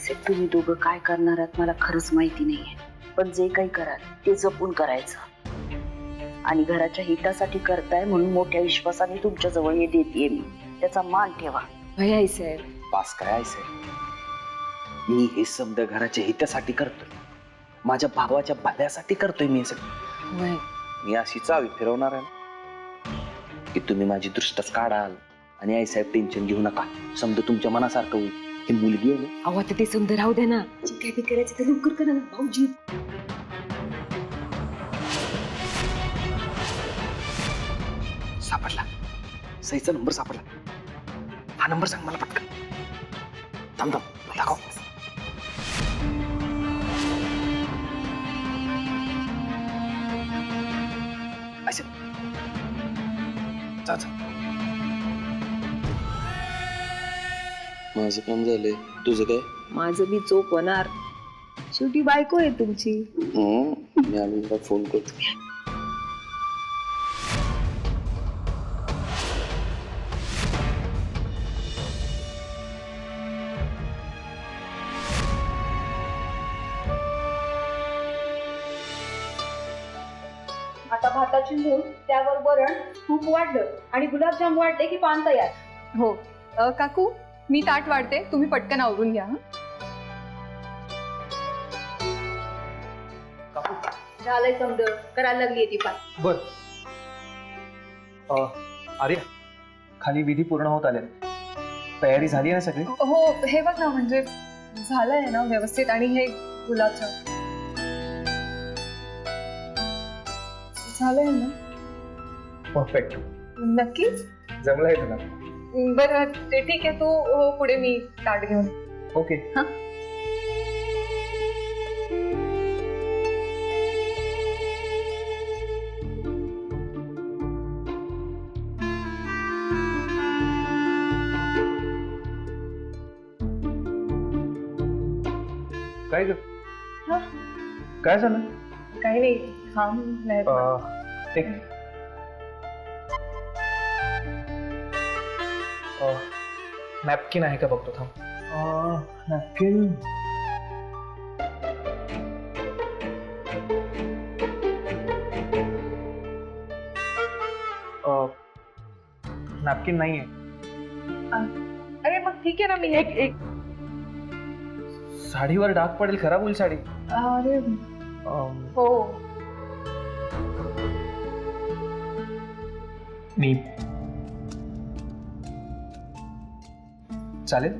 आईसाहेब तुम्ही दोघं काय करणार आहात मला खरंच माहिती नाहीये, पण जे काही कराल ते जपून करायचं आणि घराच्या हितासाठी करताय म्हणून मोठ्या विश्वासाने तुमच्या जवळ हे देतेय मी, त्याचा मान ठेवा. आईसाहेब पास काय आईसाहेब, मी हे शब्द घराच्या हितासाठी करतोय, माझ्या भावाच्या भल्यासाठी करतोय मी हे सगळं. वय मी अशी चावी फिरवणार आहे ना की तुम्ही माझी दृष्टच काढाल आणि आईसाहेब टेन्शन घेऊ नका, समजा तुमच्या मनासारखं होईल. ही मुलगी आहे ना, अहो आता ते समजा राहू द्या ना, जे काय बी करायचं ते लवकर करा ना भाऊजी. सापडला, सईचा नंबर सापडला. हा नंबर सांग मला पटकन. थांब थांब दाखव. आईसाहेब जा जा. माझं काम झालंय, तुझं काय? माझं बी चोप होणार, शेवटी बायको आहे तुमची. मी आम्ही फोन करतो. आता भाताची मूग, त्यावर वरण, तूप वाढलं आणि गुलाबजाम वाढले की पान तयार. हो काकू, मी ताट वाढते, तुम्ही पटकन आवरून घ्या. झालंय समज, करायला लागली ती पान. बर. अरे खाली विधी पूर्ण होत आले, तयारी झाली आहे ना सगळी? हो, हे बघ ना, म्हणजे झालंय ना व्यवस्थित. आणि हे गुलाबजाम झालंय ना? परफेक्ट, नक्की? जमलंय तुला? बरं ते ठीक आहे, तू हो पुढे, मी ताट घेऊन. ओके. काय ग? हा? काय झालं? काही नाही, थांब नाही. एक नॅपकिन आहे का बघतो, थांब. नॅपकिन. नॅपकिन नाहीये. अरे मग ठीक आहे ना, मी एक साडीवर डाग पडेल, खराब होईल साडी. अरे हो. मी चालेल.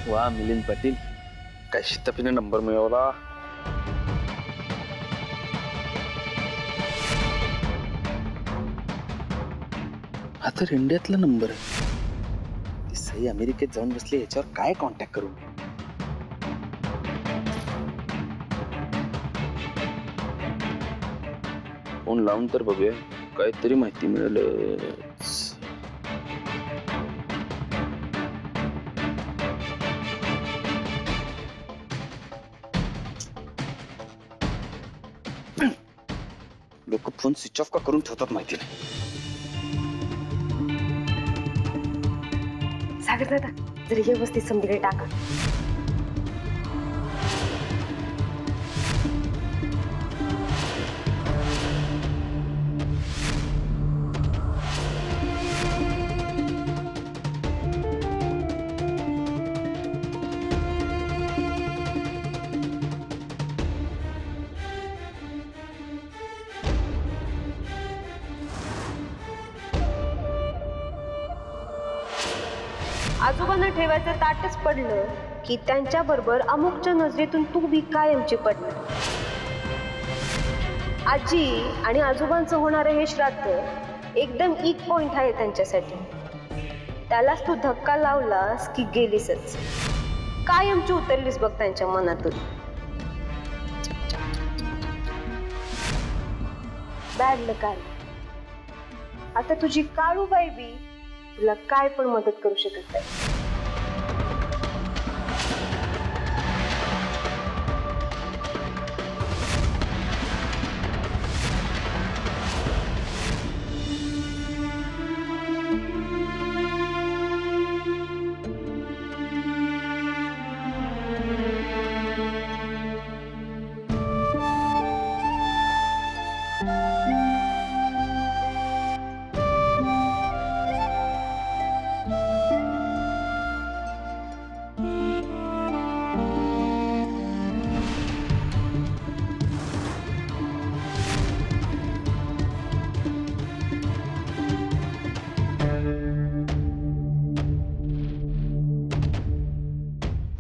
वा मिलिंद पाटील, काय शितापीने नंबर मिळवला. हा तर इंडियातला नंबर आहे. ती सई अमेरिकेत जाऊन बसली, याच्यावर काय कॉन्टॅक्ट करू? फोन लावून तर बघूया, काहीतरी माहिती मिळेल. लोक फोन स्विच ऑफ का करून ठेवतात माहिती नाही. सागर दादा जरी व्यवस्थित समजीकडे टाका. आजोबांना ठेवायचं ताटच पडलं की त्यांच्या बरोबर अमुकच्या नजरेतून तू बी कायमची पडणार. आजी आणि आजोबांचं होणारं हे श्राद्ध एकदम एक पॉइंट आहे त्यांच्यासाठी. त्यालाच तू धक्का लावलास की गेलीसच, कायमची उतरलीस बघ त्यांच्या मनातून. बॅड लक आलं. आता तुझी काळूबाई बी तुला काय पण मदत करू शकत नाही.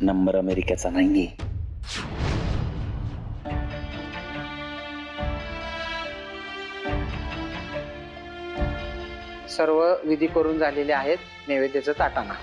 नंबर अमेरिकेचा नाहीये. सर्व विधी करून झालेले आहेत. नैवेद्याचं ताटाना.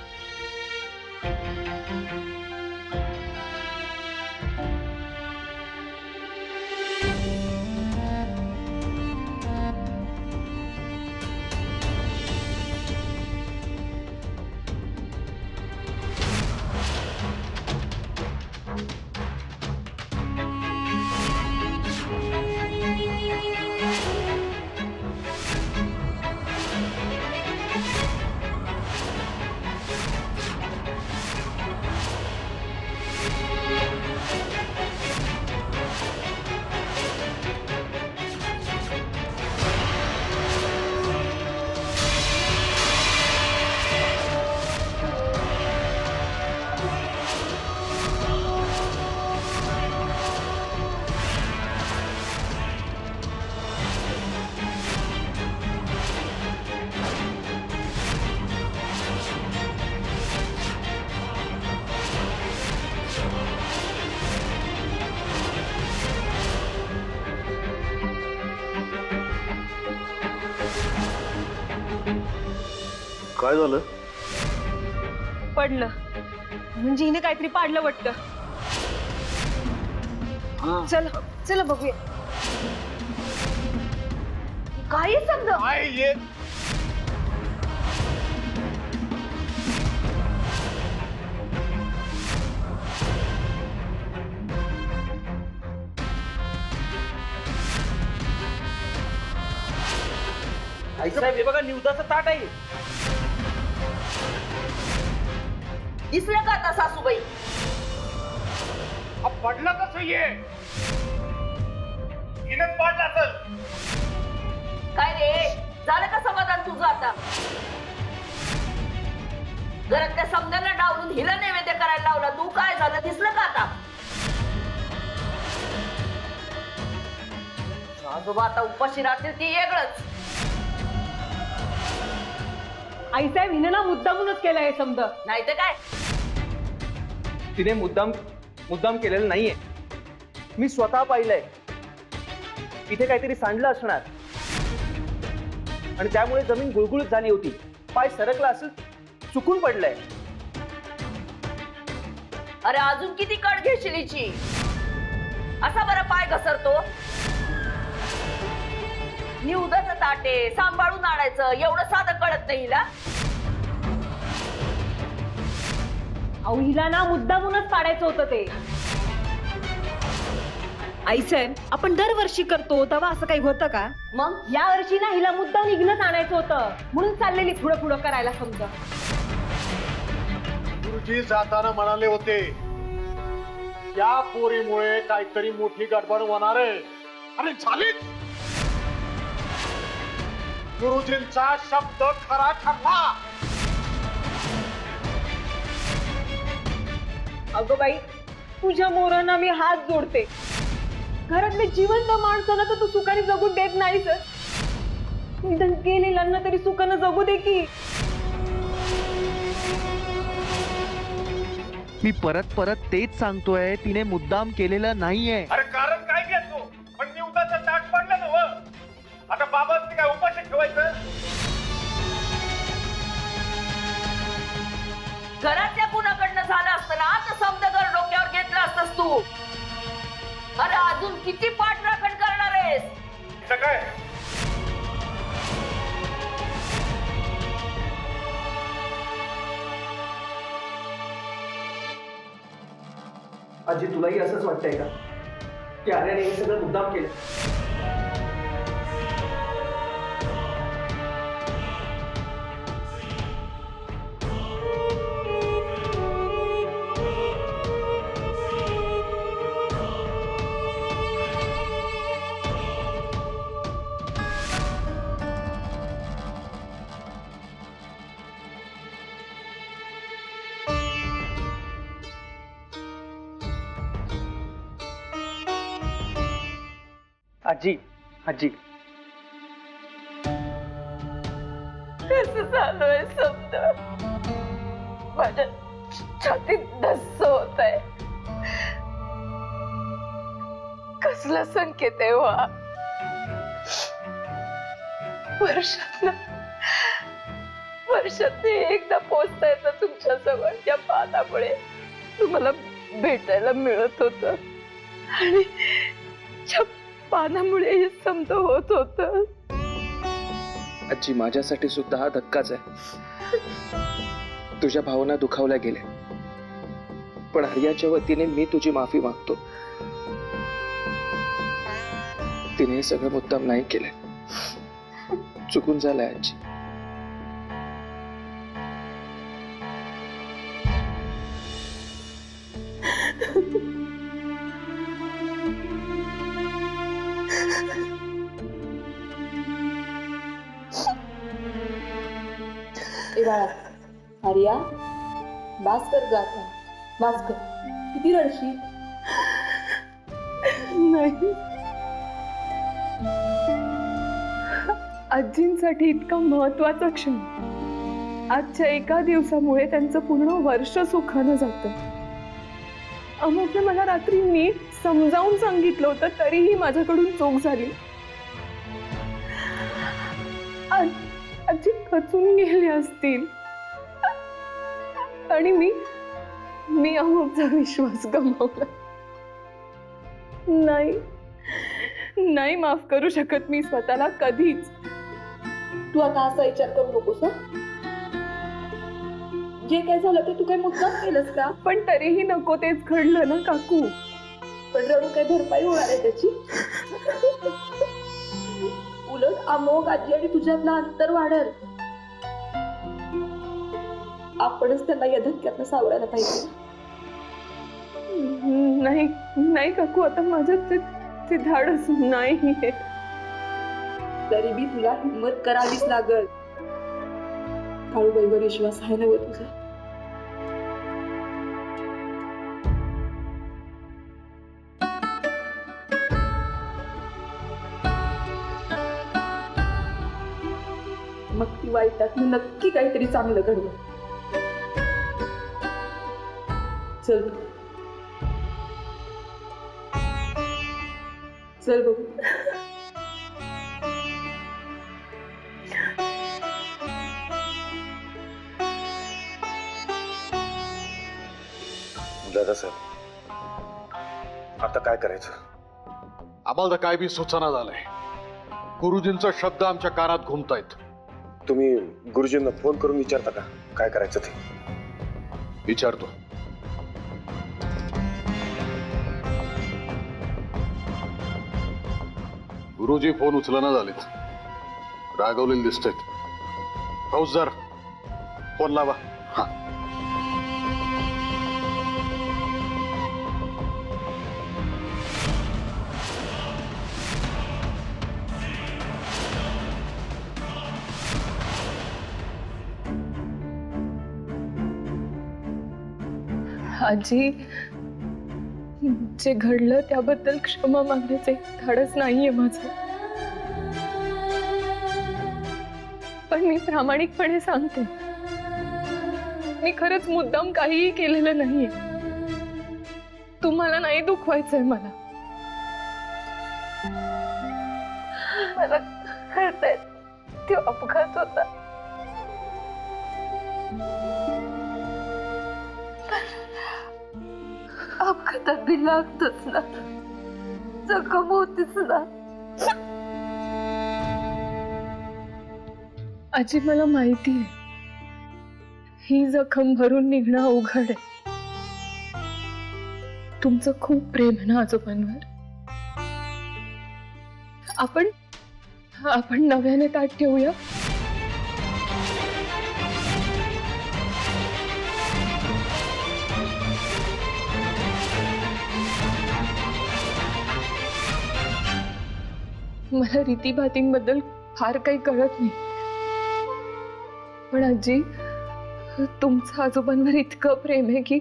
काय झालं? पडलं म्हणजे हिने काहीतरी पाडलं वाटतं. चला चला बघूया. काही समजा आईसाहेब हे बघा निवदाचं ताट आहे. दिसलं का आता सासूबाई? पडलं कसं ये हिनच पाडलं असेल. काय रे, झालं का समाधान तुझं आता? घरातल्या समजांना डावलून हिला नैवेद्य करायला लावला तू. काय झालं दिसलं का आता? आजोबा आता उपाशी राहतील ती वेगळंच. आईसाहेब हिने ना मुद्दामूनच केलं हे समजा. नाही तर काय? तिने मुद्दाम केलेलं नाहीये. मी स्वतः पाहिलंय. इथे काहीतरी सांडलं असणार आणि त्यामुळे जमीन गुळगुळीत झाली होती. पाय सरकला असेल, चुकून पडलंय. अरे अजून किती कड घेशील हिची? असा बरा पाय घसरतो. निवदाचं ताटे सांभाळून आणायचं एवढं साधं कळत नाही हिला. अहो हिला ना मुद्दामूनच पाडायचं होतं ते. आईसाहेब आपण दरवर्षी करतो तेव्हा असं काही होतं का? मग या वर्षी ना हिला मुद्दा निघणंच आणायचं होतं म्हणून चाललेली पुढं पुढं करायला समजा. गुरुजी जाताना म्हणाले होते या पोरीमुळे काहीतरी मोठी गडबड होणार आहे. अरे झालीच. गुरुजींचा शब्द खरा ठरला. अगं बाई तुझ्या मोरांना मी हात जोडते. घरातले जिवंत माणसांना तर तू सुखाने जगू देत नाहीस. निधन केलेल्यांना तरी सुखानं जगू दे की. मी परत परत तेच सांगतोय, तिने मुद्दाम केलेलं नाहीये. अरे कारण काय घेतो पण मी उद्याचं ताट पडलं ना. आता बाबांनी काय उपाशी ठेवायचं. घरातल्या कुणाकडनं झालं असतं ना तर समजा घर डोक्यावर घेतलं असतस तू. अरे अजून किती पाठ राखण करणार आहेस? काय आजी तुलाही असंच वाटतंय का की आर्याने हे सगळं मुद्दाम केलं? आजी आजी कसं चालूय समज. माझ्या छातीत धस्स होत आहे. कसला संकेत आहे वा. वर्षात एकदा पोचता येतं तुमच्या जवळ. या पानामुळे तुम्हाला भेटायला मिळत होत आणि पानामुळे हे समज होत होत. आजी माझ्यासाठी सुद्धा हा धक्काच आहे. तुझ्या भावना दुखावल्या गेल्या पण आर्याच्या वतीने मी तुझी माफी मागतो. तिने हे सगळं मुद्दाम नाही केलंय. चुकून झालंय आजी. आर्या बास कर गाता. बास कर. किती रडशी. नाही आजींसाठी इतका महत्वाचा क्षण. आजच्या एका दिवसामुळे त्यांचं पूर्ण वर्ष सुखानं जातं. अमुकने मला रात्री नीट समजावून सांगितलं होतं तरीही माझ्याकडून चूक झाली. आजी खचून गेले असतील आणि मी अमुकचा विश्वास गमावला. नाही माफ करू शकत मी स्वतःला कधीच. तू आता असा विचार करू नकोस. जे काय झालं ते तू काय मुद्दाम केलंस का? पण तरीही नको तेच घडलं ना काकू. पण रडून काय भरपाई होणार आहे त्याची? उलट अमोघ आजी आणि तुझ्यातलं अंतर वाढेल. आपणच त्यांना या धक्क्यातनं सावरायला पाहिजे. नाही काकू आता माझ्यात ते धाडस नाही. तरी बी तुला हिंमत करावीच लागल. काळूबाईवर विश्वास आहे ना व तुझा? मग ती वाईटात नक्की काहीतरी चांगलं घडलं. चल चल बघू. दादासाहेब आता काय करायचं? आम्हाला काय बी सुचना झालंय. गुरुजींचा शब्द आमच्या कानात घुमतायत. तुम्ही गुरुजींना फोन करून विचारता का काय करायचं ते? विचारतो. गुरुजी फोन उचलना झालेत, रागवलेले दिसतात. फौजदार फोन लावा. हा. आजी, जे घडलं त्याबद्दल क्षमा मागण्याचे धाडस नाहीये माझं. पण मी प्रामाणिकपणे सांगते, मी खरंच मुद्दाम काहीही केलेलं नाहीये. तुम्हाला नाही दुखवायचंय मला. मला कळतंय तो अपघात होता. अपघातात बी लागतच ना, जखम होतीच ना. आजी, मला माहिती आहे ही जखम भरून निघणं अवघड आहे. तुमचं खूप प्रेम आहे ना आजोबांवर. आपण नव्याने ताट ठेवूया. मला रीतीभातींबद्दल फार काही कळत नाही, पण आजी, तुमचं आजोबांवर इतकं प्रेम आहे की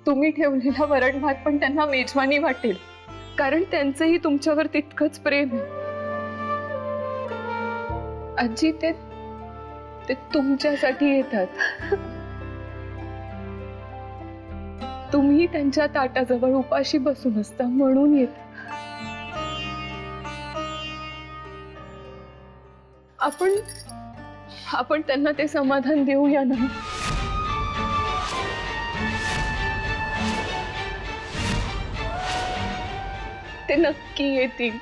तुम्ही ठेवलेला वरण भात पण त्यांना मेजवानी वाटेल, कारण त्यांचंही तुमच्यावर तितकंच प्रेम आहे. आजी, ते तुमच्यासाठी येतात. तुम्ही त्यांच्या ताटाजवळ उपाशी बसून असता म्हणून येतात. आपण त्यांना ते समाधान देऊया ना. ते नक्की येतील.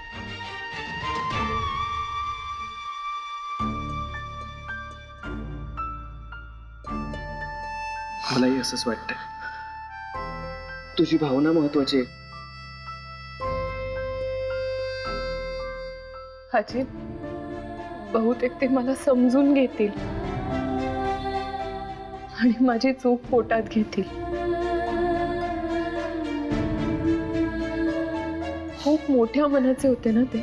मलाही असंच वाटतंय. तुझी भावना महत्वाची आहे. आजी, बहुतेक ते मला समजून घेतील आणि माझी चूक पोटात घेतील. खूप मोठ्या मनाचे होते ना ते.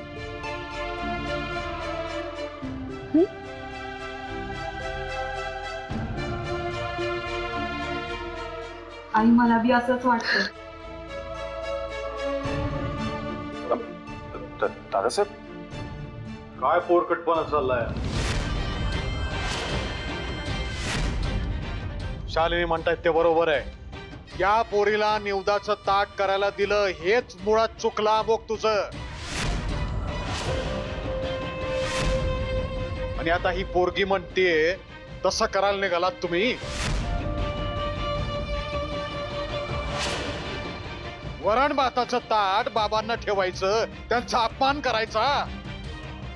आई, मला बी असंच वाटतं. दादासाहेब, काय पोरकटपणा चाललाय? शालिनी म्हणतायत ते बरोबर आहे. या पोरीला निवदाचं ताट करायला दिलं हेच मुळात चुकला बघ तुझं. आणि आता ही पोरगी म्हणतेय तसं करायला निघालात तुम्ही. वरण भाताचं ताट बाबांना ठेवायचं, त्यांचा अपमान करायचा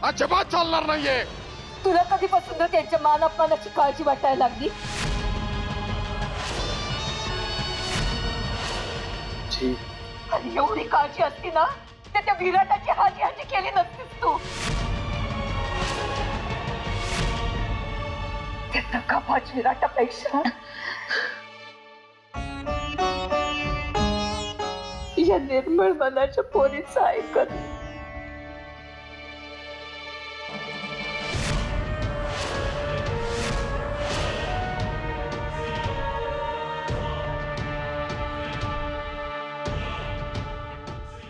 अजिबात चालणार नाहीये. तुला कधीपासून त्यांच्या मान अपमानाची काळजी वाटायला लागली? आणि एवढी काळजी असती ना तर त्या विराटाची हाजी हाजी केली नसतीस तू. त्या धक्काबाज विराटापेक्षा या निर्मळ मनाच्या पोरीचं ऐकत.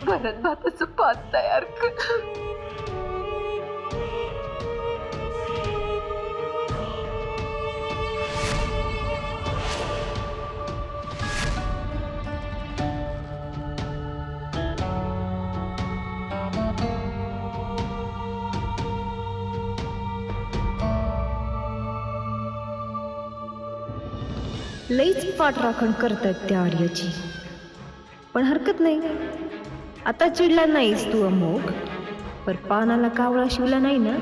वरण भाताचं पात तयार कर. लईच पाठराखण करतायत त्या आर्याची, पण हरकत नाही. आता चिडला नाहीस तू अमोघ, पर पानाला कावळा शिवला नाही ना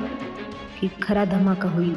की खरा धमाका होईल.